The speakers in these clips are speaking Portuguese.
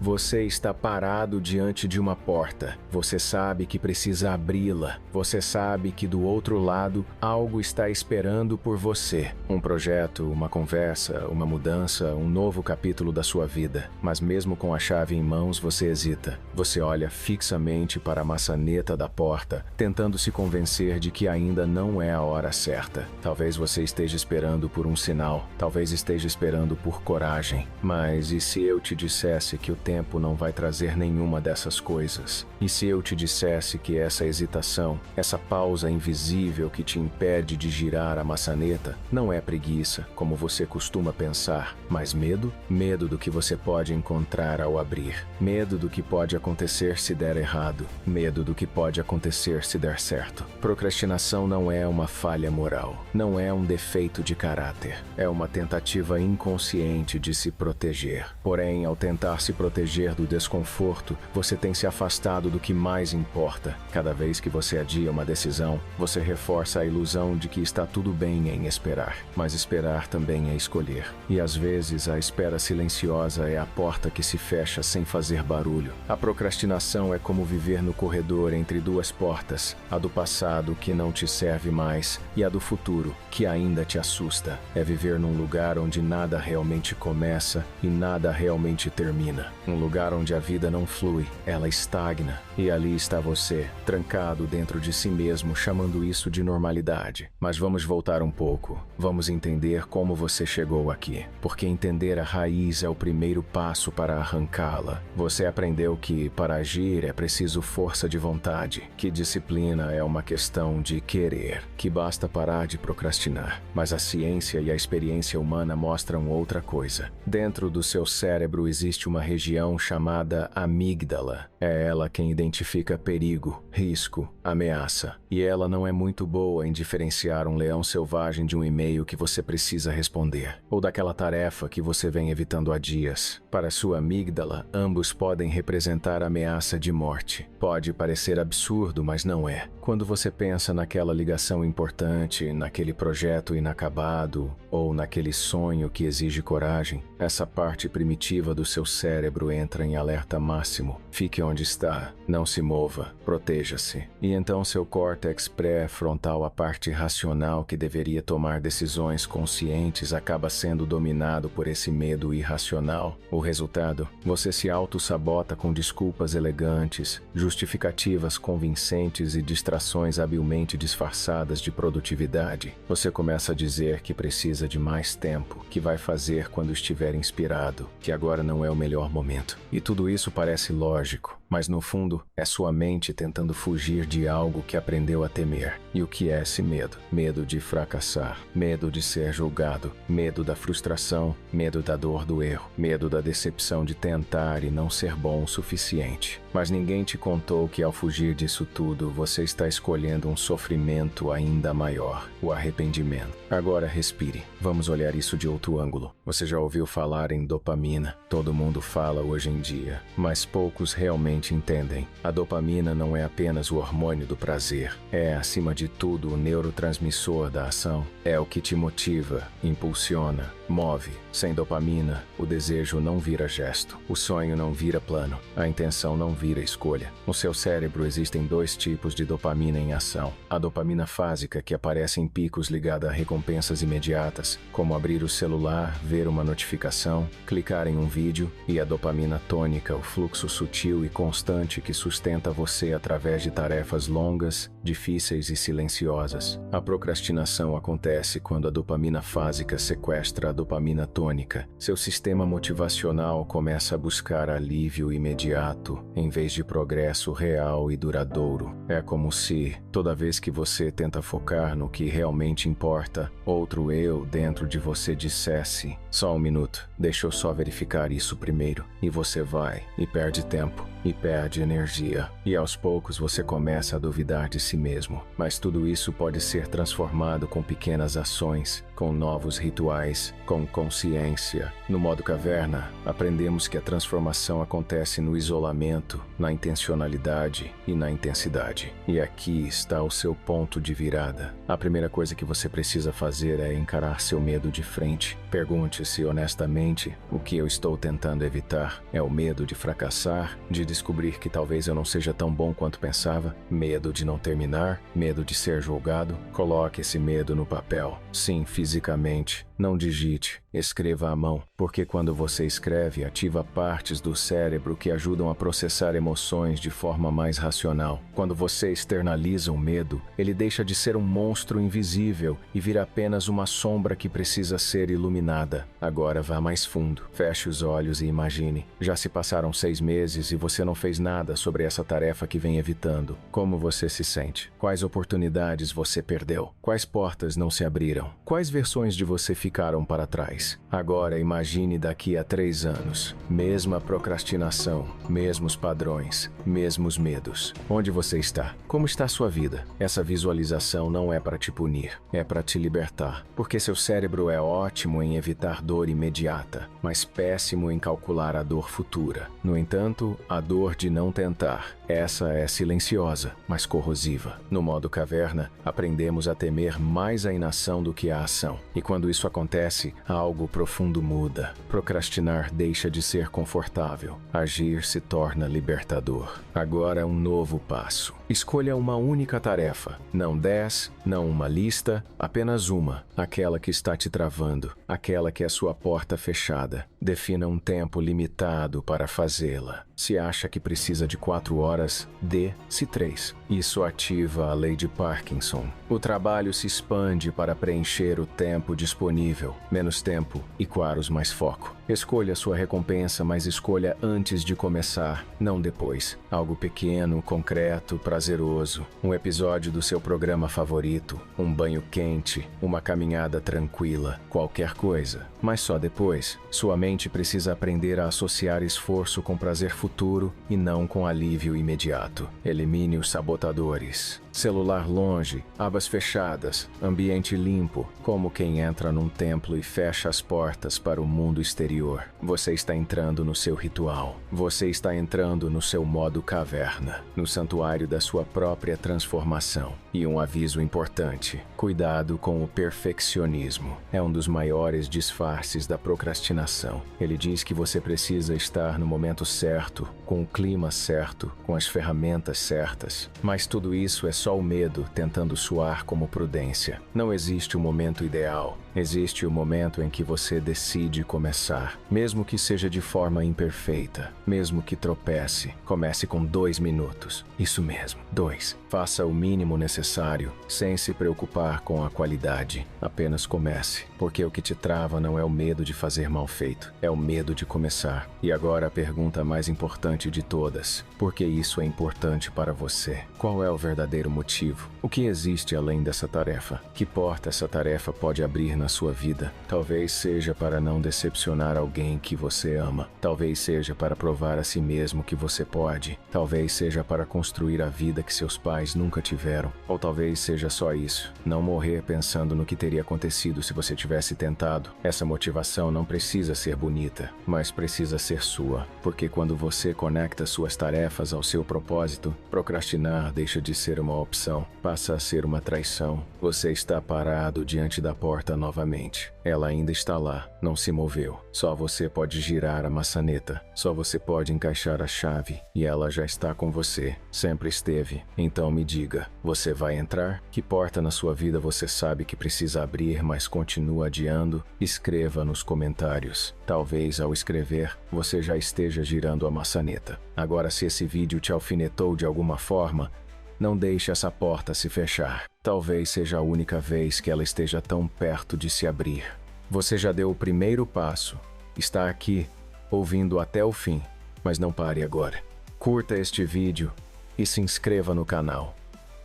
Você está parado diante de uma porta. Você sabe que precisa abri-la. Você sabe que do outro lado algo está esperando por você. Um projeto, uma conversa, uma mudança, um novo capítulo da sua vida. Mas mesmo com a chave em mãos, você hesita. Você olha fixamente para a maçaneta da porta, tentando se convencer de que ainda não é a hora certa. Talvez você esteja esperando por um sinal. Talvez esteja esperando por coragem. Mas e se eu te dissesse que o tempo não vai trazer nenhuma dessas coisas? E se eu te dissesse que essa hesitação, essa pausa invisível que te impede de girar a maçaneta, não é preguiça, como você costuma pensar, mas medo? Medo do que você pode encontrar ao abrir. Medo do que pode acontecer se der errado. Medo do que pode acontecer se der certo. Procrastinação não é uma falha moral. Não é um defeito de caráter. É uma tentativa inconsciente de se proteger. Porém, ao tentar se proteger do desconforto, você tem se afastado do que mais importa. Cada vez que você adia uma decisão, você reforça a ilusão de que está tudo bem em esperar. Mas esperar também é escolher. E às vezes a espera silenciosa é a porta que se fecha sem fazer barulho. A procrastinação é como viver no corredor entre duas portas, a do passado que não te serve mais e a do futuro que ainda te assusta. É viver num lugar onde nada realmente começa e nada realmente termina. Um lugar onde a vida não flui, ela estagna. E ali está você, trancado dentro de si mesmo, chamando isso de normalidade. Mas vamos voltar um pouco. Vamos entender como você chegou aqui. Porque entender a raiz é o primeiro passo para arrancá-la. Você aprendeu que, para agir, é preciso força de vontade. Que disciplina é uma questão de querer. Que basta parar de procrastinar. Mas a ciência e a experiência humana mostram outra coisa. Dentro do seu cérebro existe uma região chamada amígdala. É ela quem identifica perigo, risco, ameaça. E ela não é muito boa em diferenciar um leão selvagem de um e-mail que você precisa responder, ou daquela tarefa que você vem evitando há dias. Para sua amígdala, ambos podem representar ameaça de morte. Pode parecer absurdo, mas não é. Quando você pensa naquela ligação importante, naquele projeto inacabado, ou naquele sonho que exige coragem, essa parte primitiva do seu cérebro entra em alerta máximo. Fique onde está, não se mova, proteja-se. E então seu córtex pré-frontal, a parte racional que deveria tomar decisões conscientes, acaba sendo dominado por esse medo irracional. O resultado? Você se auto-sabota com desculpas elegantes, justificativas convincentes e distrações habilmente disfarçadas de produtividade. Você começa a dizer que precisa de mais tempo, que vai fazer quando estiver inspirado, que agora não é o melhor momento. E tudo isso parece lógico, mas no fundo é sua mente tentando fugir de algo que aprendeu a temer. E o que é esse medo? Medo de fracassar, medo de ser julgado, medo da frustração, medo da dor do erro, medo da decepção de tentar e não ser bom o suficiente. Mas ninguém te contou que ao fugir disso tudo, você está escolhendo um sofrimento ainda maior, o arrependimento. Agora respire. Vamos olhar isso de outro ângulo. Você já ouviu falar em dopamina? Todo mundo fala hoje em dia, mas poucos realmente entendem. A dopamina não é apenas o hormônio do prazer. É, acima de tudo, o neurotransmissor da ação. É o que te motiva, impulsiona, move. Sem dopamina, o desejo não vira gesto. O sonho não vira plano. A intenção não vira escolha. No seu cérebro existem dois tipos de dopamina em ação. A dopamina fásica, que aparece em picos ligada a recompensas imediatas, como abrir o celular, ver uma notificação, clicar em um vídeo, e a dopamina tônica, o fluxo sutil e constante que sustenta você através de tarefas longas, difíceis e silenciosas. A procrastinação acontece quando a dopamina fásica sequestra a dopamina tônica. Seu sistema motivacional começa a buscar alívio imediato, em vez de progresso real e duradouro. É como se, toda vez que você tenta focar no que realmente importa, outro eu dentro de você dissesse: só um minuto, deixa eu só verificar isso primeiro. E você vai e perde tempo. e perde energia. E aos poucos você começa a duvidar de si mesmo. Mas tudo isso pode ser transformado com pequenas ações, com novos rituais, com consciência. No modo caverna, aprendemos que a transformação acontece no isolamento, na intencionalidade e na intensidade. E aqui está o seu ponto de virada. A primeira coisa que você precisa fazer é encarar seu medo de frente. Pergunte-se honestamente o que eu estou tentando evitar. É o medo de fracassar, de descobrir que talvez eu não seja tão bom quanto pensava, medo de não terminar, medo de ser julgado. Coloque esse medo no papel. Sim, fisicamente. Não digite, escreva à mão, porque quando você escreve, ativa partes do cérebro que ajudam a processar emoções de forma mais racional. Quando você externaliza o medo, ele deixa de ser um monstro invisível e vira apenas uma sombra que precisa ser iluminada. Agora vá mais fundo, feche os olhos e imagine. Já se passaram 6 meses e você não fez nada sobre essa tarefa que vem evitando. Como você se sente? Quais oportunidades você perdeu? Quais portas não se abriram? Quais versões de você ficaram para trás? Agora imagine daqui a 3 anos. Mesma procrastinação, mesmos padrões, mesmos medos. Onde você está? Como está a sua vida? Essa visualização não é para te punir, é para te libertar. Porque seu cérebro é ótimo em evitar dor imediata, mas péssimo em calcular a dor futura. No entanto, a dor de não tentar. Essa é silenciosa, mas corrosiva. No modo caverna, aprendemos a temer mais a inação do que a ação. E quando isso acontece, algo profundo muda. Procrastinar deixa de ser confortável. Agir se torna libertador. Agora é um novo passo. Escolha uma única tarefa. Não 10, não uma lista, apenas uma. Aquela que está te travando. Aquela que é sua porta fechada. Defina um tempo limitado para fazê-la. Se acha que precisa de 4 horas, dê-se 3. Isso ativa a lei de Parkinson. O trabalho se expande para preencher o tempo disponível. Menos tempo e quaros mais foco. Escolha sua recompensa, mas escolha antes de começar, não depois. Algo pequeno, concreto, prazeroso. Um episódio do seu programa favorito, um banho quente, uma caminhada tranquila, qualquer coisa. Mas só depois. Sua mente precisa aprender a associar esforço com prazer futuro e não com alívio imediato. Elimine os sabotadores. Celular longe, abas fechadas, ambiente limpo, como quem entra num templo e fecha as portas para o mundo exterior. Você está entrando no seu ritual. Você está entrando no seu modo caverna, no santuário da sua própria transformação. E um aviso importante: cuidado com o perfeccionismo. É um dos maiores disfarces da procrastinação. Ele diz que você precisa estar no momento certo, com o clima certo, com as ferramentas certas. Mas tudo isso é só o medo tentando soar como prudência. Não existe o momento ideal. Existe o momento em que você decide começar, mesmo que seja de forma imperfeita, mesmo que tropece. Comece com 2 minutos. Isso mesmo, 2. Faça o mínimo necessário, sem se preocupar com a qualidade. Apenas comece, porque o que te trava não é o medo de fazer mal feito, é o medo de começar. E agora a pergunta mais importante de todas: por que isso é importante para você? Qual é o verdadeiro motivo? O que existe além dessa tarefa? Que porta essa tarefa pode abrir na sua vida? Talvez seja para não decepcionar alguém que você ama. Talvez seja para provar a si mesmo que você pode. Talvez seja para construir a vida que seus pais nunca tiveram. Ou talvez seja só isso: não morrer pensando no que teria acontecido se você tivesse tentado. Essa motivação não precisa ser bonita, mas precisa ser sua. Porque quando você conecta suas tarefas ao seu propósito, procrastinar deixa de ser uma opção, passa a ser uma traição. Você está parado diante da porta novamente. Ela ainda está lá, não se moveu. Só você pode girar a maçaneta. Só você pode encaixar a chave. E ela já está com você. Sempre esteve. Então me diga, você vai entrar? Que porta na sua vida você sabe que precisa abrir, mas continua adiando? Escreva nos comentários. Talvez ao escrever, você já esteja girando a maçaneta. Agora, se esse vídeo te alfinetou de alguma forma, não deixe essa porta se fechar. Talvez seja a única vez que ela esteja tão perto de se abrir. Você já deu o primeiro passo. Está aqui, ouvindo até o fim. Mas não pare agora. Curta este vídeo e se inscreva no canal.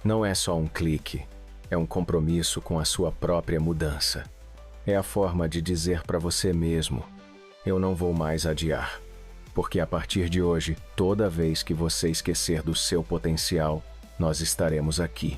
Não é só um clique. É um compromisso com a sua própria mudança. É a forma de dizer para você mesmo: eu não vou mais adiar. porque a partir de hoje, toda vez que você esquecer do seu potencial, nós estaremos aqui.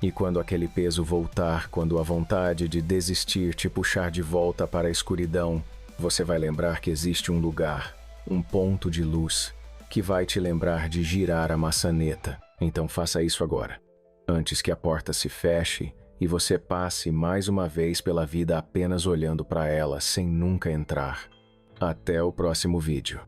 E quando aquele peso voltar, quando a vontade de desistir te puxar de volta para a escuridão, você vai lembrar que existe um lugar, um ponto de luz, que vai te lembrar de girar a maçaneta. Então faça isso agora, antes que a porta se feche e você passe mais uma vez pela vida apenas olhando para ela sem nunca entrar. Até o próximo vídeo.